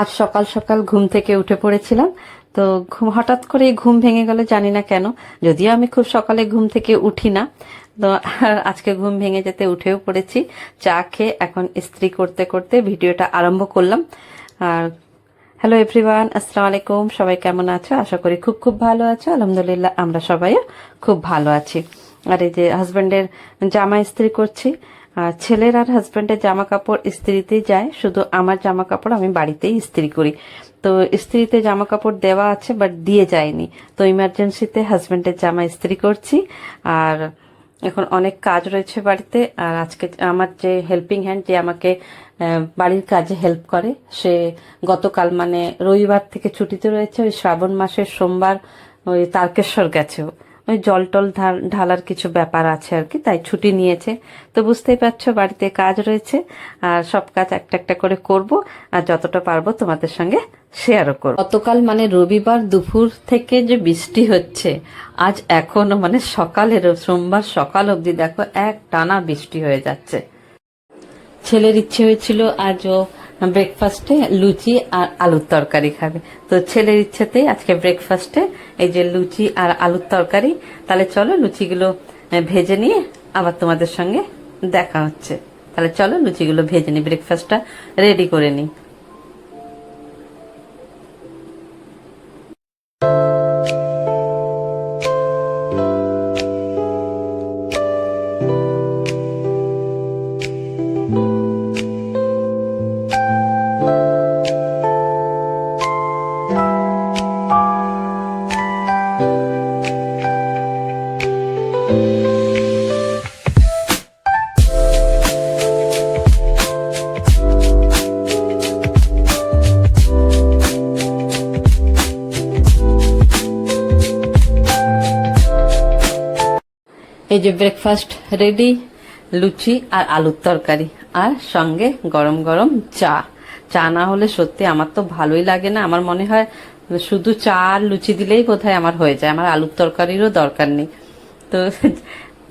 আজ সকাল সকাল ঘুম থেকে উঠে পড়েছিলাম, তো হঠাৎ করে ঘুম ভেঙে গেল, জানি না কেন। যদিও আমি খুব সকালে ঘুম থেকে উঠি না, তো আজকে ঘুম ভেঙে যেতে উঠেও পড়েছি। চা খেয়ে এখন ইস্ত্রি করতে করতে ভিডিওটা আরম্ভ করলাম। আর হ্যালো এভরিওয়ান, আসসালামু আলাইকুম। সবাই কেমন আছো? আশা করি খুব খুব ভালো আছো। আলহামদুলিল্লাহ আমরা সবাইও খুব ভালো আছি। আর এই যে হাজব্যান্ডের জামা ইস্ত্রি করছি। আর ছেলের আর হাজব্যান্ডের জামা কাপড় ইস্ত্রিতেই যায়, শুধু আমার জামা কাপড় আমি বাড়িতেই ইস্ত্রি করি। তো ইস্ত্রিতে জামা কাপড় দেওয়া আছে, বাট দিয়ে যায়নি, তো ইমার্জেন্সিতে হাজব্যান্ডের জামা ইস্ত্রি করছি। আর এখন অনেক কাজ রয়েছে বাড়িতে। আর আজকে আমার যে হেল্পিং হ্যান্ড, যে আমাকে বাড়ির কাজে হেল্প করে, সে গতকাল মানে রবিবার থেকে ছুটিতে রয়েছে। ওই শ্রাবণ মাসের সোমবার ওই তারকেশ্বর গেছে, ওই জল টল ঢালার কিছু ব্যাপার আছে আর কি, তাই ছুটি নিয়েছে। তো বুঝতেই পারছো বাড়িতে কাজ রয়েছে, আর সব কাজ একটা একটা করে করব, আর যতটা পারবো তোমাদের সঙ্গে শেয়ারও করব। গতকাল মানে রবিবার দুপুর থেকে যে বৃষ্টি হচ্ছে, আজ এখনো মানে সকালের সোমবার সকাল অবধি দেখো এক টানা বৃষ্টি হয়ে যাচ্ছে। ছেলের ইচ্ছে হয়েছিল আজ ও ব্রেকফাস্টে লুচি আর আলুর তরকারি খাবে, তো ছেলের ইচ্ছেতেই আজকে ব্রেকফাস্টে এই যে লুচি আর আলুর তরকারি। তাহলে চলো লুচিগুলো ভেজে নিয়ে আবার তোমাদের সঙ্গে দেখা হচ্ছে। তাহলে চলো লুচিগুলো ভেজে নিই, ব্রেকফাস্টটা রেডি করে নিই। এই যে ব্রেকফাস্ট রেডি, লুচি আর আলুর তরকারি, আর সঙ্গে গরম গরম চা। চা না হলে সত্যি আমার তো ভালোই লাগে না। আমার মনে হয় শুধু চা আর লুচি দিলেই বোধহয় আমার হয়ে যায়, আমার আলুর তরকারিরও দরকার নেই। তো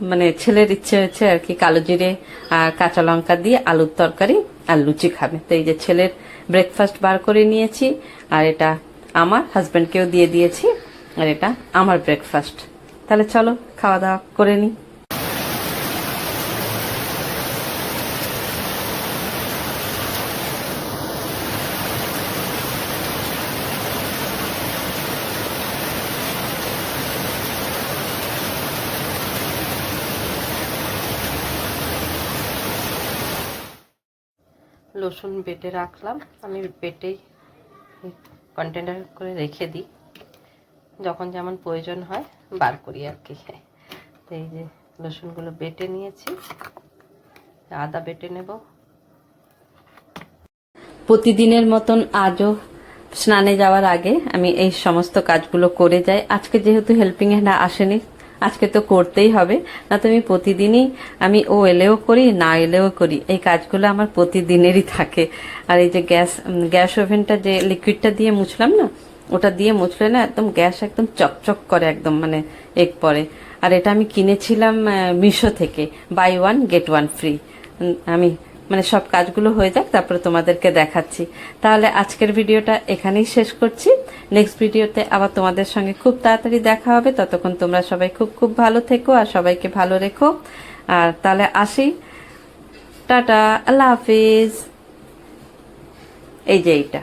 মানে ছেলের ইচ্ছে হচ্ছে আর কি, কালো জিরে আর কাঁচা লঙ্কা দিয়ে আলুর তরকারি আর লুচি খাবে। তো এই যে ছেলের ব্রেকফাস্ট বার করে নিয়েছি, আর এটা আমার হাজব্যান্ডকেও দিয়ে দিয়েছি, আর এটা আমার ব্রেকফাস্ট। তাহলে চলো খাওয়া দাওয়া করে নিই। রসুন বেটে রাখলাম, আমি বেটেই কন্টেনার করে রেখে দিই, যখন যেমন প্রয়োজন হয় বার করি আর কি। তো এই যে রসুনগুলো বেটে নিয়েছি, আদা বেটে নেব। প্রতিদিনের মতন আজও স্নানে যাওয়ার আগে আমি এই সমস্ত কাজগুলো করে যাই। আজকে যেহেতু হেল্পিং হ্যান্ড আসেনি, আজকে তো করতেই হবে, না তো আমি প্রতিদিনই আমি ও এলেও করি না এলেও করি, এই কাজগুলো আমার প্রতিদিনেরই থাকে। আর এই যে গ্যাস ওভেনটা যে লিকুইডটা দিয়ে মুছলাম না, ওটা দিয়ে মুছলে না একদম গ্যাস একদম চকচক করে, একদম মানে এক পরে। আর এটা আমি কিনেছিলাম মিশো থেকে, buy one get one free. আমি মানে সব কাজগুলো হয়ে যাক, তারপরে তোমাদেরকে দেখাচ্ছি। তাহলে আজকের ভিডিওটা এখানেই শেষ করছি। নেক্সট ভিডিওতে আবার তোমাদের সঙ্গে খুব তাড়াতাড়ি দেখা হবে। ততক্ষণ তোমরা সবাই খুব খুব ভালো থেকো, আর সবাইকে ভালো রেখো। আর তাহলে আসি, টাটা, আল্লাহ হাফিজ। এই যে এইটা